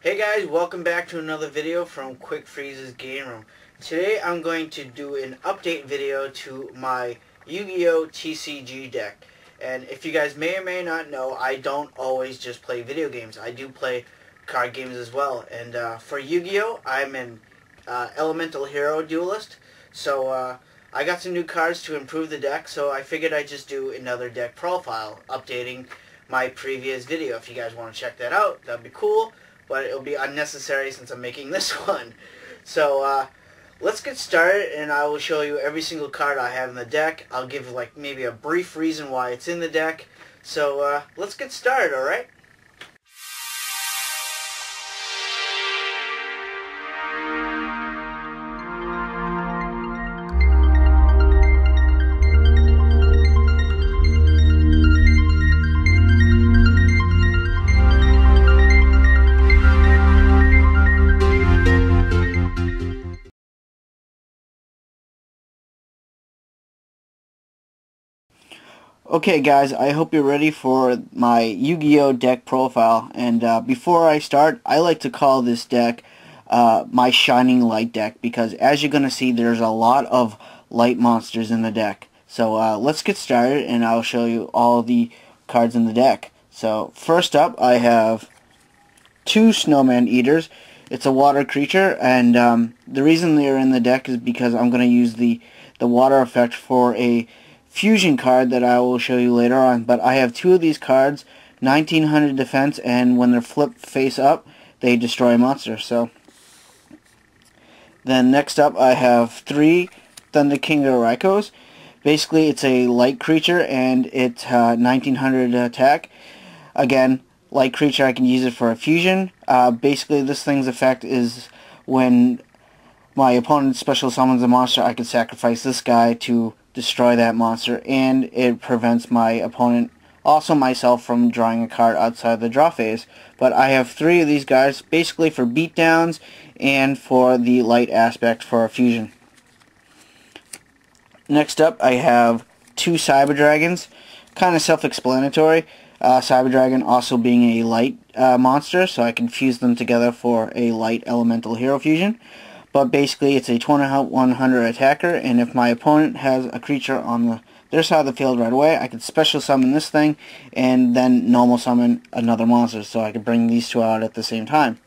Hey guys, welcome back to another video from Quick Freeze's Game Room. Today I'm going to do an update video to my Yu-Gi-Oh! TCG deck. And if you guys may or may not know, I don't always just play video games. I do play card games as well. And for Yu-Gi-Oh! I'm an Elemental Hero duelist. So I got some new cards to improve the deck, so I figured I'd just do another deck profile, updating my previous video. If you guys want to check that out, that'd be cool. But it'll be unnecessary since I'm making this one. So let's get started, and I will show you every single card I have in the deck. I'll give like maybe a brief reason why it's in the deck. So let's get started, alright? Okay guys, I hope you're ready for my Yu-Gi-Oh! Deck profile, and before I start, I like to call this deck my Shining Light deck, because as you're going to see, there's a lot of light monsters in the deck. So let's get started, and I'll show you all the cards in the deck. So first up, I have two Snowman Eaters. It's a water creature, and the reason they're in the deck is because I'm going to use the water effect for a fusion card that I will show you later on. But I have two of these cards, 1900 defense, and when they're flipped face up, they destroy a monster. So then next up, I have three Thunder King Raikos. Basically, it's a light creature, and it's 1900 attack. Again, light creature, I can use it for a fusion. Basically, this thing's effect is when my opponent special summons a monster, I can sacrifice this guy to destroy that monster, and it prevents my opponent, also myself, from drawing a card outside the draw phase. But I have three of these guys, basically for beatdowns and for the light aspect for a fusion. Next up, I have two Cyber Dragons, kind of self-explanatory. Cyber Dragon also being a light monster, so I can fuse them together for a light elemental hero fusion. But basically, it's a 2100 attacker, and if my opponent has a creature on their side of the field right away, I can special summon this thing, and then normal summon another monster, so I can bring these two out at the same time.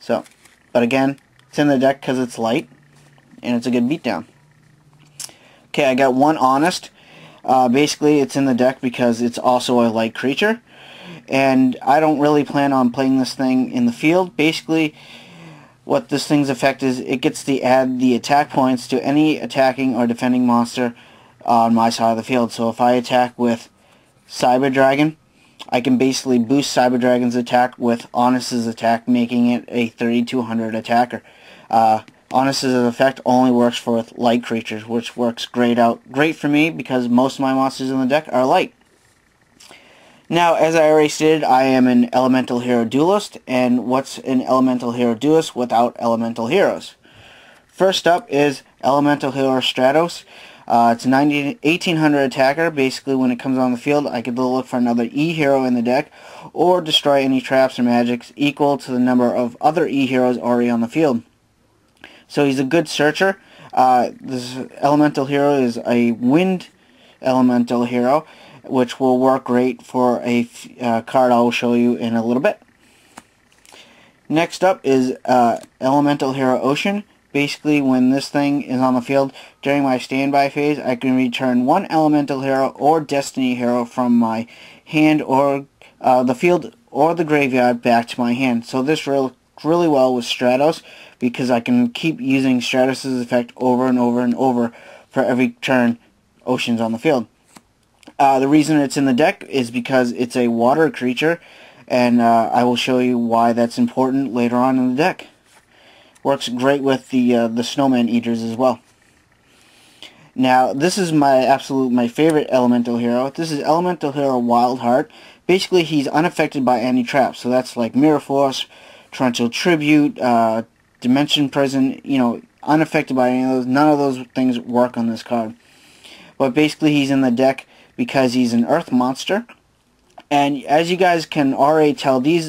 So, but again, it's in the deck because it's light, and it's a good beatdown. Okay, I got one Honest. Basically, it's in the deck because it's also a light creature, and I don't really plan on playing this thing in the field. Basically, what this thing's effect is, it gets to add the attack points to any attacking or defending monster on my side of the field. So if I attack with Cyber Dragon, I can basically boost Cyber Dragon's attack with Honest's attack, making it a 3200 attacker. Honest's effect only works for light creatures, which works great for me because most of my monsters in the deck are light. Now, as I already stated, I am an Elemental Hero Duelist, and what's an Elemental Hero Duelist without Elemental Heroes? First up is Elemental Hero Stratos. It's an 1800 attacker. Basically, when it comes on the field, I can look for another E-Hero in the deck, or destroy any traps or magics equal to the number of other E-Heroes already on the field. So he's a good searcher. This Elemental Hero is a Wind Elemental Hero, which will work great for a card I'll show you in a little bit. Next up is Elemental Hero Ocean. Basically, when this thing is on the field during my standby phase, I can return one Elemental Hero or Destiny Hero from my hand or the field or the graveyard back to my hand. So this works really well with Stratos, because I can keep using Stratos' effect over and over and over for every turn Ocean's on the field. The reason it's in the deck is because it's a water creature, and I will show you why that's important later on in the deck. Works great with the Snowman Eaters as well. Now, this is my favorite Elemental Hero. This is Elemental Hero Wildheart. Basically, he's unaffected by any traps, so that's like Mirror Force, Torrential Tribute, Dimension Prison, unaffected by any of those. None of those things work on this card. But basically, he's in the deck because he's an Earth monster, And as you guys can already tell, these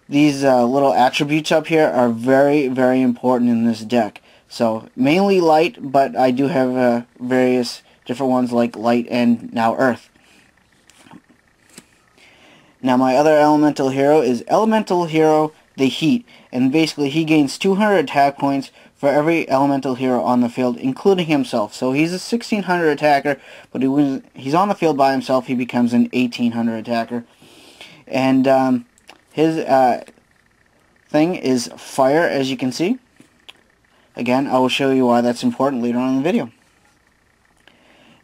these little attributes up here are very, very important in this deck. So mainly light, but I do have various different ones like light and now earth. Now my other elemental hero is elemental hero the heat, and basically he gains 200 attack points for every elemental hero on the field, including himself. So he's a 1600 attacker, but when he's on the field by himself, he becomes an 1800 attacker. And his thing is fire, as you can see. Again, I will show you why that's important later on in the video.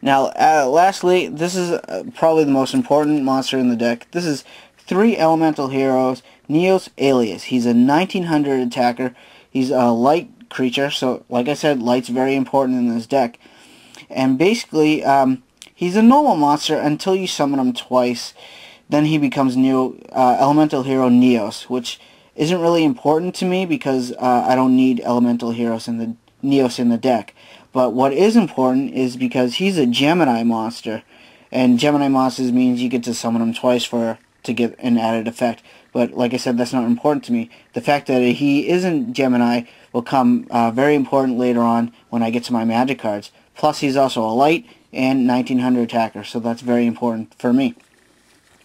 Now, lastly, this is probably the most important monster in the deck. This is 3 elemental heroes, Neos Alias. He's a 1900 attacker. He's a light creature, so like I said, light's very important in this deck. And basically, he's a normal monster until you summon him twice. Then he becomes elemental hero Neos, which isn't really important to me because I don't need elemental heroes in the Neos in the deck. But what is important is because he's a Gemini monster, and Gemini monsters means you get to summon him twice to get an added effect. But like I said, that's not important to me. The fact that he isn't Gemini will come very important later on when I get to my magic cards. Plus he's also a light and 1900 attacker, so that's very important for me.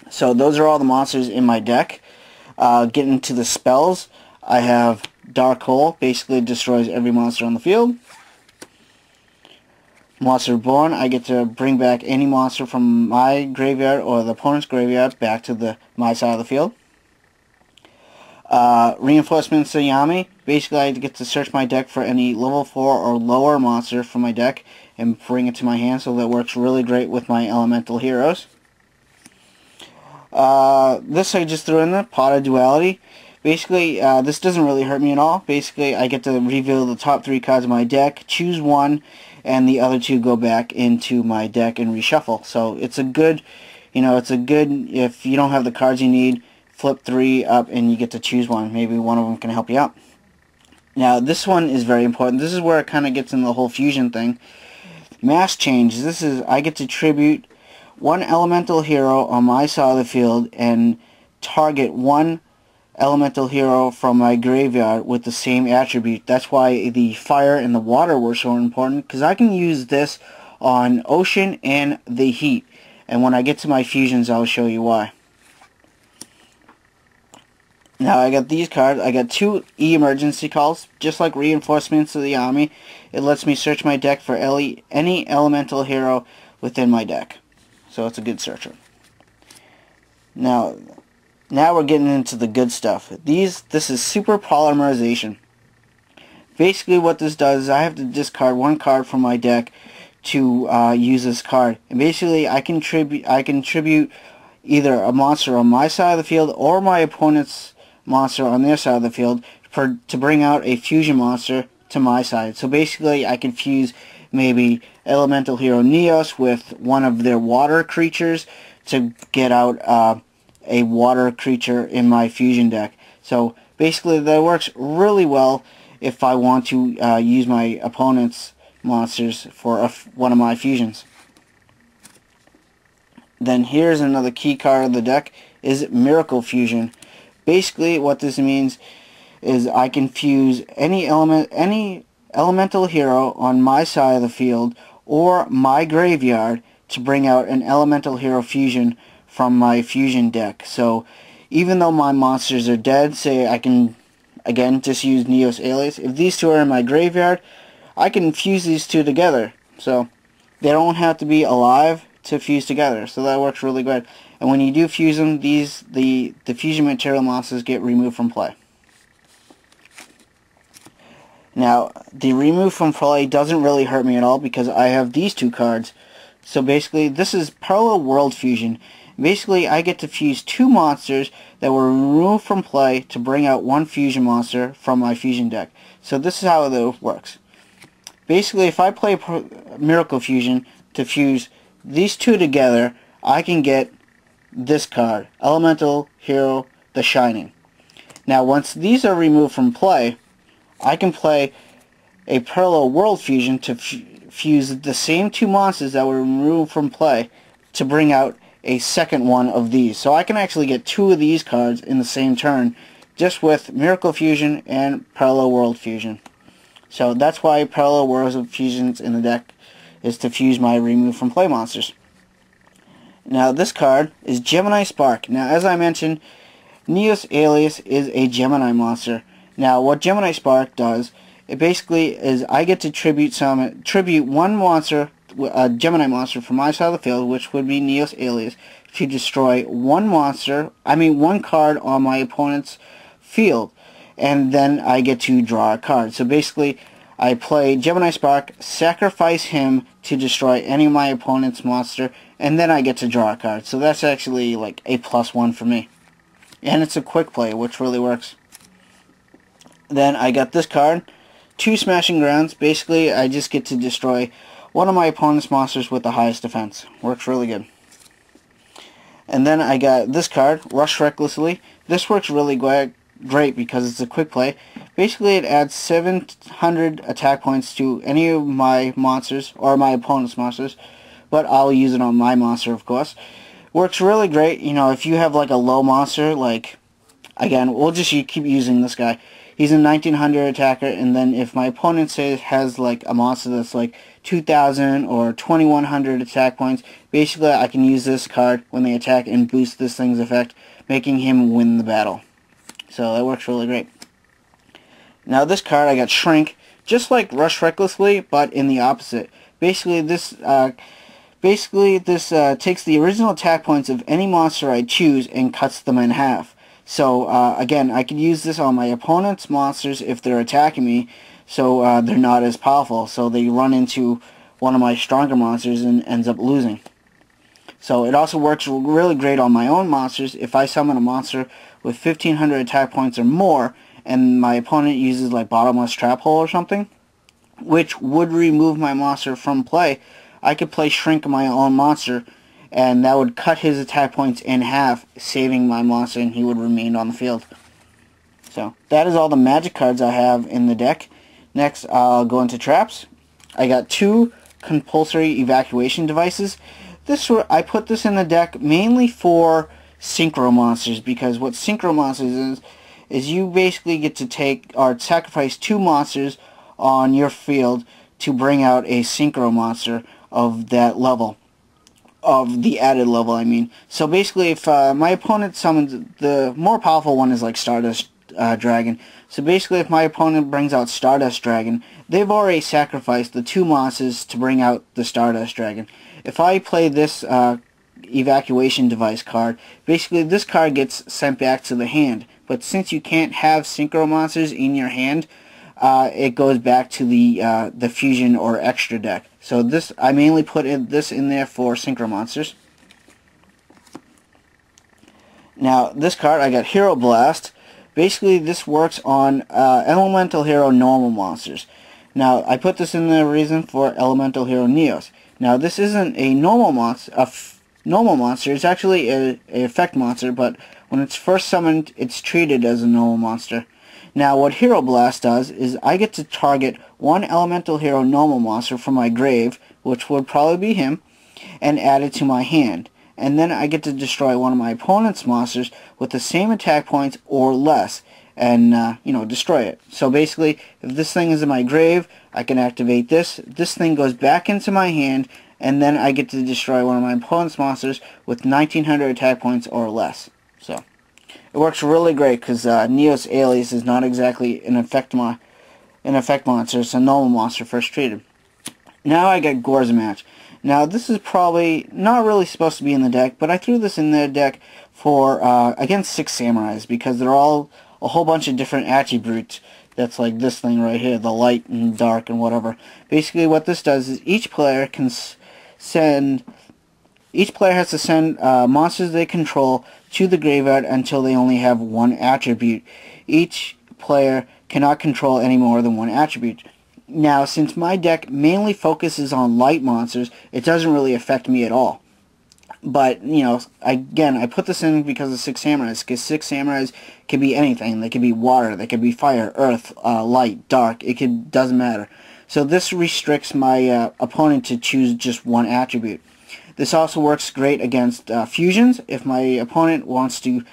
So those are all the monsters in my deck. Getting to the spells, I have Dark Hole, basically destroys every monster on the field. Monster Born, I get to bring back any monster from my graveyard or the opponent's graveyard back to my side of the field. Reinforcement Sayami, basically I get to search my deck for any level 4 or lower monster from my deck and bring it to my hand, so that works really great with my elemental heroes. This I just threw in the Pot of Duality. Basically, this doesn't really hurt me at all. Basically, I get to reveal the top 3 cards of my deck, choose one, and the other 2 go back into my deck and reshuffle. So it's a good, if you don't have the cards you need, flip 3 up and you get to choose one. Maybe one of them can help you out. Now, this one is very important. This is where it kind of gets in the whole fusion thing. Mass Change. I get to tribute one elemental hero on my side of the field and target one elemental hero from my graveyard with the same attribute. That's why the fire and the water were so important, because I can use this on ocean and the heat. And when I get to my fusions, I'll show you why. Now I got these cards. I got 2 emergency calls, just like reinforcements of the army. It lets me search my deck for any elemental hero within my deck. So it's a good searcher. Now we're getting into the good stuff. This is super polymerization. Basically what this does is I have to discard 1 card from my deck to use this card. And basically I can tribute either a monster on my side of the field or my opponent's monster on their side of the field to bring out a fusion monster to my side. So basically I can fuse maybe elemental hero Neos with one of their water creatures to get out a water creature in my fusion deck. So basically that works really well if I want to use my opponent's monsters for one of my fusions. Then here's another key card of the deck, is Miracle Fusion. Basically what this means is I can fuse any elemental hero on my side of the field or my graveyard to bring out an elemental hero fusion from my fusion deck. So even though my monsters are dead, say I can again just use Neos Alias, if these 2 are in my graveyard, I can fuse these 2 together. So they don't have to be alive to fuse together. So that works really good. And when you do fuse them, the fusion material monsters get removed from play. Now, the remove from play doesn't really hurt me at all because I have these 2 cards. So basically, this is Parallel World Fusion. Basically, I get to fuse 2 monsters that were removed from play to bring out 1 fusion monster from my fusion deck. So this is how it works. Basically, if I play Miracle Fusion to fuse these 2 together, I can get this card, Elemental Hero The Shining. Now, once these are removed from play, I can play a Parallel World Fusion to fuse the same 2 monsters that were removed from play to bring out a second one of these. So I can actually get 2 of these cards in the same turn just with Miracle Fusion and Parallel World Fusion. So that's why Parallel Worlds of Fusions in the deck is to fuse my remove from play monsters. Now this card is Gemini Spark. Now as I mentioned, Neos Alias is a Gemini monster. Now what Gemini Spark does, it basically is I get to tribute one monster, a Gemini monster from my side of the field, which would be Neos Alias, to destroy one card on my opponent's field, and then I get to draw a card. So basically I play Gemini Spark, sacrifice him to destroy any of my opponent's monster, and then I get to draw a card. So that's actually like a +1 for me. And it's a quick play, which really works. Then I got this card, 2 Smashing Grounds. Basically, I just get to destroy one of my opponent's monsters with the highest defense. Works really good. And then I got this card, Rush Recklessly. This works really great because it's a quick play. Basically, it adds 700 attack points to any of my monsters, or my opponent's monsters, but I'll use it on my monster, of course. Works really great, you know, if you have like a low monster, like, again, we'll just keep using this guy. He's a 1900 attacker, and then if my opponent has like a monster that's like 2000 or 2100 attack points, basically I can use this card when they attack and boost this thing's effect, making him win the battle. So that works really great. Now this card, I got Shrink, just like Rush Recklessly, but in the opposite. Basically this takes the original attack points of any monster I choose and cuts them in half. So again, I could use this on my opponent's monsters if they're attacking me, so they're not as powerful. So they run into one of my stronger monsters and ends up losing. So it also works really great on my own monsters. If I summon a monster with 1500 attack points or more, and my opponent uses like Bottomless Trap Hole or something, which would remove my monster from play, I could play Shrink my own monster, and that would cut his attack points in half, saving my monster, and he would remain on the field. So that is all the magic cards I have in the deck. Next, I'll go into traps. I got 2 compulsory evacuation devices. I put this in the deck mainly for synchro monsters, because what synchro monsters is you basically get to take or sacrifice 2 monsters on your field to bring out a synchro monster of that level, of the added level, I mean. So basically, if my opponent summons, the more powerful one is like Stardust Dragon. So basically, if my opponent brings out Stardust Dragon, they've already sacrificed the 2 monsters to bring out the Stardust Dragon. If I play this evacuation device card, basically this card gets sent back to the hand. But since you can't have synchro monsters in your hand, it goes back to the fusion or extra deck. So this, I mainly put this in there for synchro monsters. Now this card, I got Hero Blast. Basically this works on Elemental Hero normal monsters. Now I put this in the reason for Elemental Hero Neos. Now this isn't a normal monster, it's actually a effect monster, but when it's first summoned, it's treated as a normal monster. Now what Hero Blast does is I get to target one Elemental Hero normal monster from my grave, which would probably be him, and add it to my hand. And then I get to destroy one of my opponent's monsters with the same attack points or less, and destroy it. So basically, if this thing is in my grave, I can activate this. This thing goes back into my hand, and then I get to destroy one of my opponent's monsters with 1900 attack points or less. So it works really great because Neos Alias is not exactly an effect monster. It's a normal monster first treated. Now I got Gorzamatch. Now this is probably not really supposed to be in the deck, but I threw this in the deck for against 6 Samurais because they're all a whole bunch of different attributes. That's like this thing right here, the light and dark and whatever. Basically what this does is each player has to send monsters they control to the graveyard until they only have 1 attribute. Each player cannot control any more than 1 attribute. Now, since my deck mainly focuses on light monsters, it doesn't really affect me at all. But, again, I put this in because of 6 Samurais, because 6 Samurais can be anything. They can be water, they can be fire, earth, light, dark. Doesn't matter. So this restricts my opponent to choose just 1 attribute. This also works great against fusions. If my opponent wants to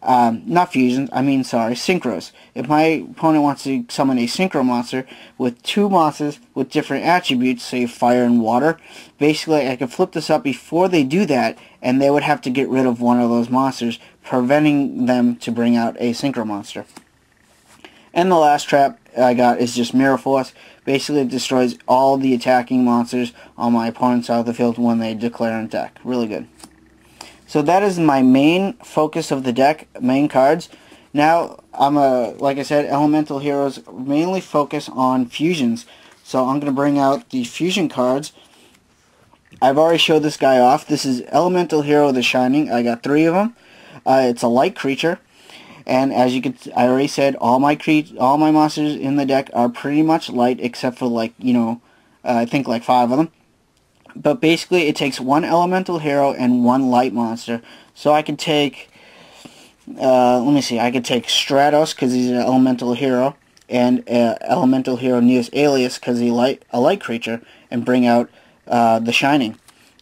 not fusions, synchros. If my opponent wants to summon a synchro monster with two monsters with different attributes, say fire and water, basically I can flip this up before they do that, and they would have to get rid of one of those monsters, preventing them to bring out a synchro monster. And the last trap I got is just Mirror Force. Basically it destroys all the attacking monsters on my opponent's side of the field when they declare an attack. Really good. So that is my main focus of the deck, main cards. Now, like I said, Elemental Heroes mainly focus on fusions. So I'm going to bring out the fusion cards. I've already showed this guy off. This is Elemental Hero the Shining. I got 3 of them. It's a light creature. And as you can, I already said, all my monsters in the deck are pretty much light, except for I think like 5 of them. But basically, it takes 1 elemental hero and 1 light monster. So I could take, I could take Stratos because he's an elemental hero, and elemental hero Neos Alias because he's a light creature, and bring out the Shining.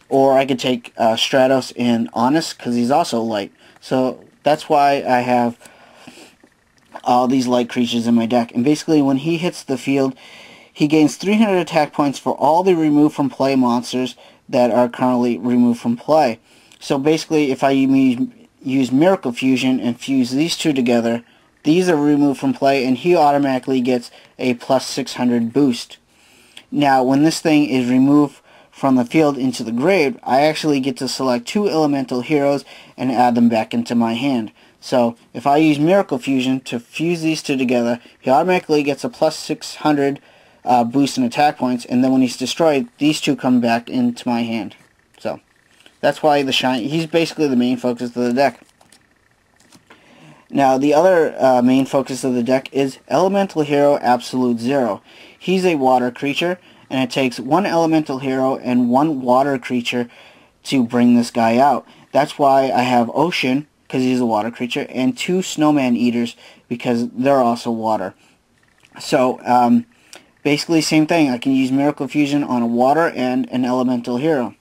Or I could take Stratos and Honest because he's also light. So that's why I have all these light creatures in my deck. And basically, when he hits the field, he gains 300 attack points for all the removed from play monsters that are currently removed from play. So basically, if I use Miracle Fusion and fuse these two together, these are removed from play, and he automatically gets a plus 600 boost. Now, when this thing is removed from the field into the grave, I actually get to select 2 elemental heroes and add them back into my hand. So, if I use Miracle Fusion to fuse these two together, he automatically gets a plus 600 boost in attack points, and then when he's destroyed, these 2 come back into my hand. So, that's why he's basically the main focus of the deck. Now, the other main focus of the deck is Elemental Hero Absolute Zero. He's a water creature, and it takes 1 elemental hero and 1 water creature to bring this guy out. That's why I have Ocean, because he's a water creature, and 2 Snowman Eaters, because they're also water. So, basically same thing. I can use Miracle Fusion on a water and an elemental hero.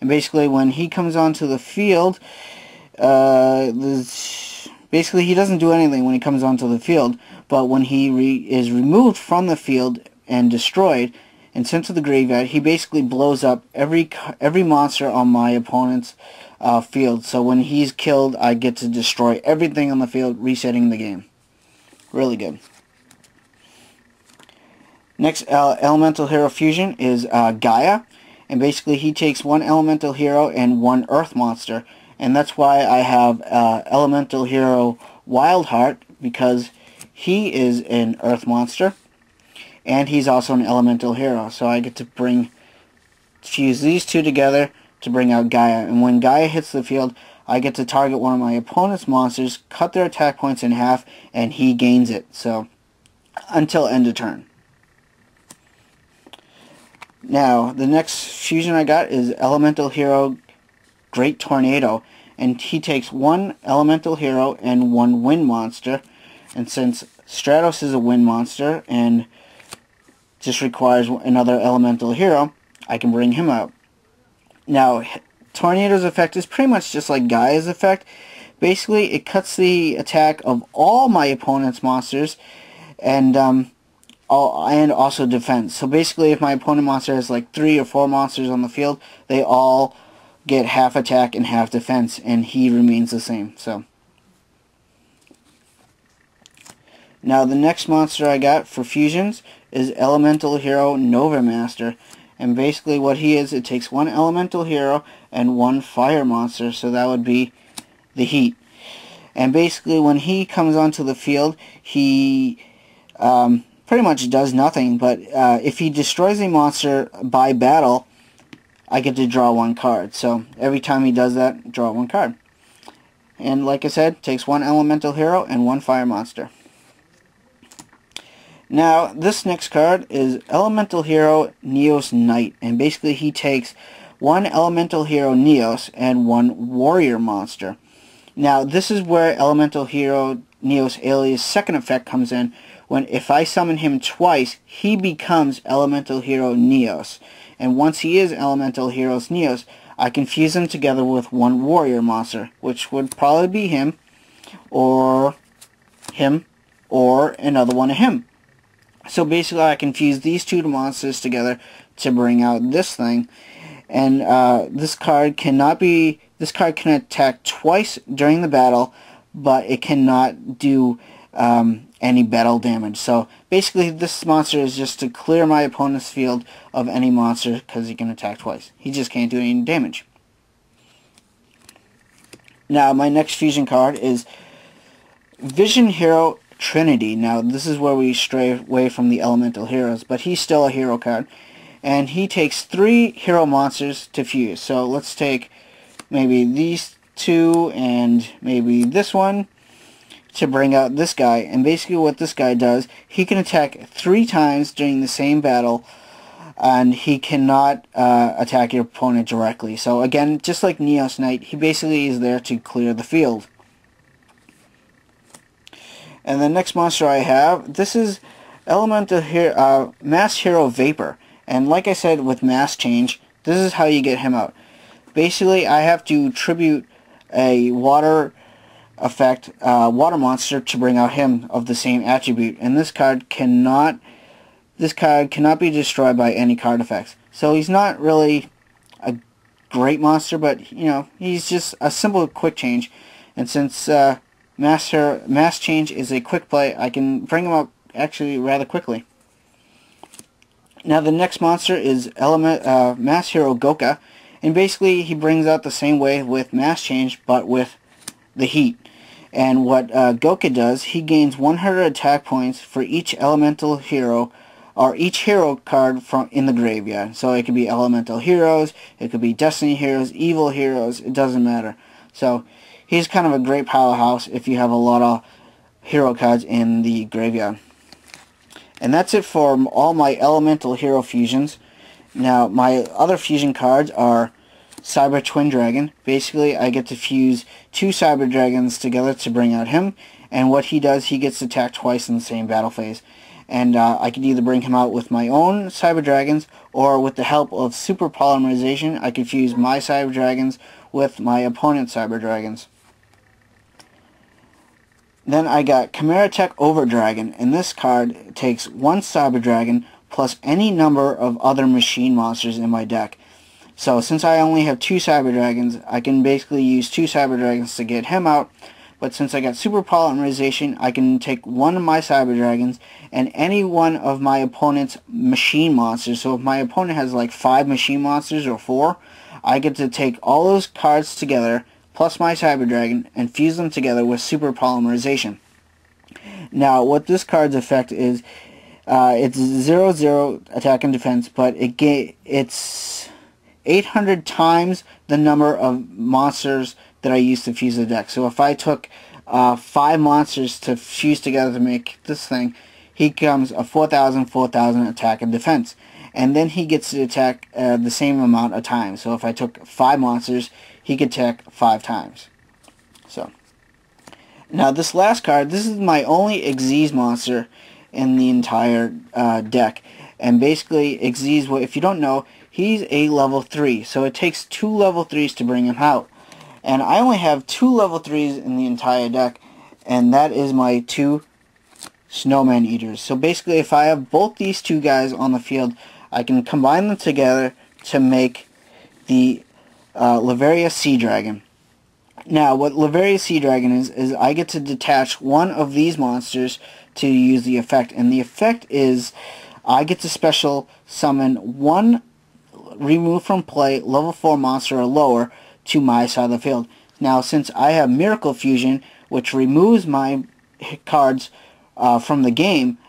And basically when he comes onto the field, basically he doesn't do anything when he comes onto the field, but when he is removed from the field and destroyed and sent to the graveyard, he basically blows up every monster on my opponent's field. So when he's killed, I get to destroy everything on the field, resetting the game. Really good. Next elemental hero fusion is Gaia, and basically he takes 1 elemental hero and 1 earth monster, and that's why I have elemental hero Wildheart, because he is an earth monster, and he's also an elemental hero. So I get to fuse these 2 together to bring out Gaia, and when Gaia hits the field, I get to target one of my opponent's monsters, cut their attack points in half, and he gains it. So until end of turn. Now, the next fusion I got is Elemental Hero Great Tornado, and he takes 1 elemental hero and 1 wind monster, and since Stratos is a wind monster and just requires another elemental hero, I can bring him out. Now, Tornado's effect is pretty much just like Gaia's effect. Basically, it cuts the attack of all my opponent's monsters, and also defense. So basically, if my opponent monster has like 3 or 4 monsters on the field, they all get half attack and half defense, and he remains the same. So now the next monster I got for fusions is Elemental Hero Nova Master, and basically what he is, it takes 1 elemental hero and 1 fire monster, so that would be the Heat. And basically when he comes onto the field, he pretty much does nothing, but if he destroys a monster by battle, I get to draw 1 card. So every time he does that, draw 1 card. And like I said, takes 1 elemental hero and 1 fire monster. Now, this next card is Elemental Hero Neos Knight, and basically he takes 1 elemental hero Neos and 1 warrior monster. Now, this is where Elemental Hero Neos Alias' second effect comes in. When if I summon him twice, he becomes Elemental Hero Neos. And once he is Elemental Hero Neos, I can fuse him together with 1 warrior monster, which would probably be him. or him, or another one of him. So basically I can fuse these two monsters together to bring out this thing. And this card can attack twice during the battle, but it cannot do any battle damage. So basically this monster is just to clear my opponent's field of any monster because he can attack twice. He just can't do any damage. Now my next fusion card is Vision Hero Trinity. Now this is where we stray away from the elemental heroes, but he's still a hero card. And he takes 3 hero monsters to fuse. So let's take maybe these 2 and maybe this one to bring out this guy. And basically what this guy does, he can attack 3 times during the same battle, and he cannot attack your opponent directly. So again, just like Neos Knight, he basically is there to clear the field. And the next monster I have, this is Elemental Hero, Mass Hero Vapor. And like I said with Mass Change, this is how you get him out. Basically, I have to tribute a water effect, water monster to bring out him of the same attribute. And this card cannot be destroyed by any card effects. So he's not really a great monster, but you know, he's just a simple quick change. And since Mass Change is a quick play, I can bring him out actually rather quickly. Now the next monster is Mass Hero Goka, and basically he brings out the same way with Mass Change, but with the heat. And what Goka does, he gains 100 attack points for each elemental hero, or each hero card from in the graveyard. So it could be elemental heroes, it could be destiny heroes, evil heroes, it doesn't matter. So he's kind of a great powerhouse if you have a lot of hero cards in the graveyard. And that's it for all my elemental hero fusions. Now my other fusion cards are Cyber Twin Dragon. Basically I get to fuse 2 Cyber Dragons together to bring out him, and what he does, he gets attacked twice in the same battle phase. And I could either bring him out with my own Cyber Dragons, or with the help of Super Polymerization, I could fuse my Cyber Dragons with my opponent's Cyber Dragons. Then I got Chimera Tech Over Dragon, and this card takes 1 Cyber Dragon plus any number of other machine monsters in my deck. So since I only have 2 Cyber Dragons, I can basically use 2 Cyber Dragons to get him out. But since I got Super Polymerization, I can take 1 of my Cyber Dragons and any one of my opponent's machine monsters. So if my opponent has like 5 machine monsters or 4, I get to take all those cards together plus my Cyber Dragon and fuse them together with Super Polymerization. Now what this card's effect is, it's 0/0 attack and defense, but it's 800 times the number of monsters that I used to fuse the deck. So if I took 5 monsters to fuse together to make this thing, he comes a 4,000 attack and defense. And then he gets to attack the same amount of times. So if I took 5 monsters, he could attack 5 times. So now this last card, this is my only Xyz monster in the entire deck. And basically Xyz, if you don't know, he's a level 3. So it takes 2 level 3s to bring him out. And I only have 2 level 3s in the entire deck, and that is my 2 Snowman Eaters. So basically if I have both these 2 guys on the field, I can combine them together to make the Laveria Sea Dragon. Now what Laveria Sea Dragon is I get to detach 1 of these monsters to use the effect, and the effect is I get to special summon 1 remove from play level 4 monster or lower to my side of the field. Now since I have Miracle Fusion, which removes my cards from the game,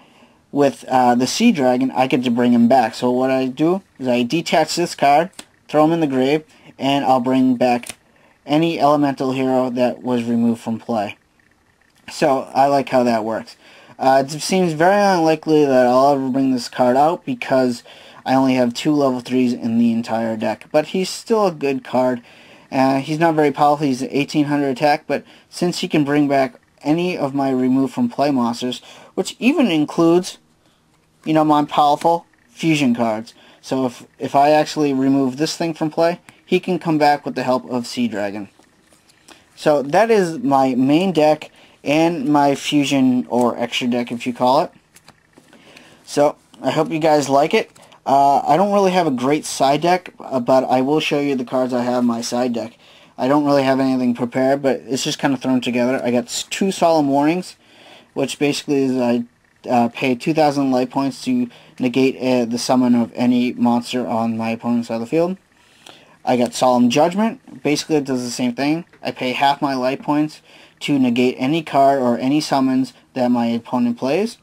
with the Sea Dragon, I get to bring him back. So what I do is I detach this card, throw him in the grave, and I'll bring back any elemental hero that was removed from play. So I like how that works. It seems very unlikely that I'll ever bring this card out because I only have 2 level 3s in the entire deck. But he's still a good card. He's not very powerful, he's at 1800 attack, but since he can bring back any of my remove from play monsters, which even includes, you know, my powerful fusion cards. So if I actually remove this thing from play, he can come back with the help of Sea Dragon. So that is my main deck and my fusion or extra deck, if you call it. So I hope you guys like it. I don't really have a great side deck, but I will show you the cards I have in my side deck. I don't really have anything prepared, but it's just kind of thrown together. I got 2 Solemn Warnings, which basically is I pay 2,000 life points to negate the summon of any monster on my opponent's side of the field. I got Solemn Judgment. Basically it does the same thing. I pay half my life points to negate any card or any summons that my opponent plays.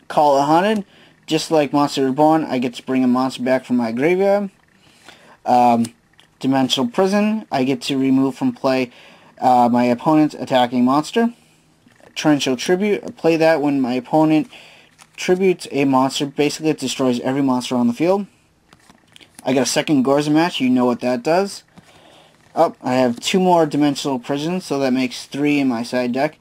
Call It Haunted. Just like Monster Reborn, I get to bring a monster back from my graveyard. Dimensional Prison. I get to remove from play my opponent's attacking monster. Torrential Tribute. I play that when my opponent tributes a monster. Basically it destroys every monster on the field. I got a second Gorza match. You know what that does. Oh, I have 2 more Dimensional Prisons, so that makes 3 in my side deck.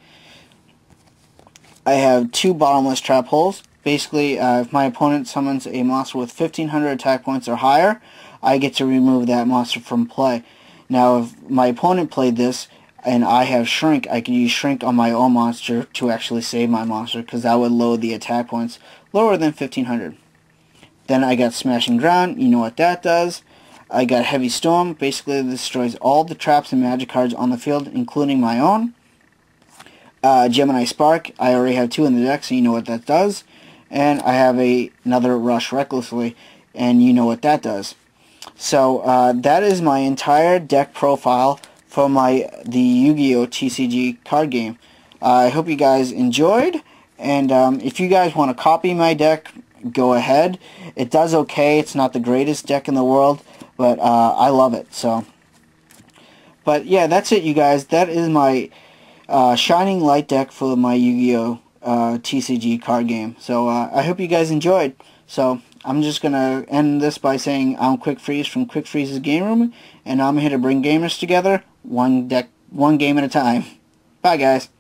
I have 2 Bottomless Trap Holes. Basically, if my opponent summons a monster with 1,500 attack points or higher, I get to remove that monster from play. Now, if my opponent played this and I have Shrink, I can use Shrink on my own monster to actually save my monster, because that would load the attack points lower than 1,500. Then I got Smashing Ground. You know what that does. I got Heavy Storm. Basically, it destroys all the traps and magic cards on the field, including my own. Gemini Spark. I already have 2 in the deck, so you know what that does. And I have another Rush Recklessly, and you know what that does. So that is my entire deck profile for the Yu-Gi-Oh! TCG card game. I hope you guys enjoyed, and if you guys want to copy my deck, go ahead. It does okay. It's not the greatest deck in the world, but I love it. So, but yeah, that's it, you guys. That is my Shining Light deck for my Yu-Gi-Oh! TCG card game. So I hope you guys enjoyed. So I'm just gonna end this by saying I'm Quick Freeze from Quick Freeze's Game Room, and I'm here to bring gamers together, one game at a time. Bye, guys.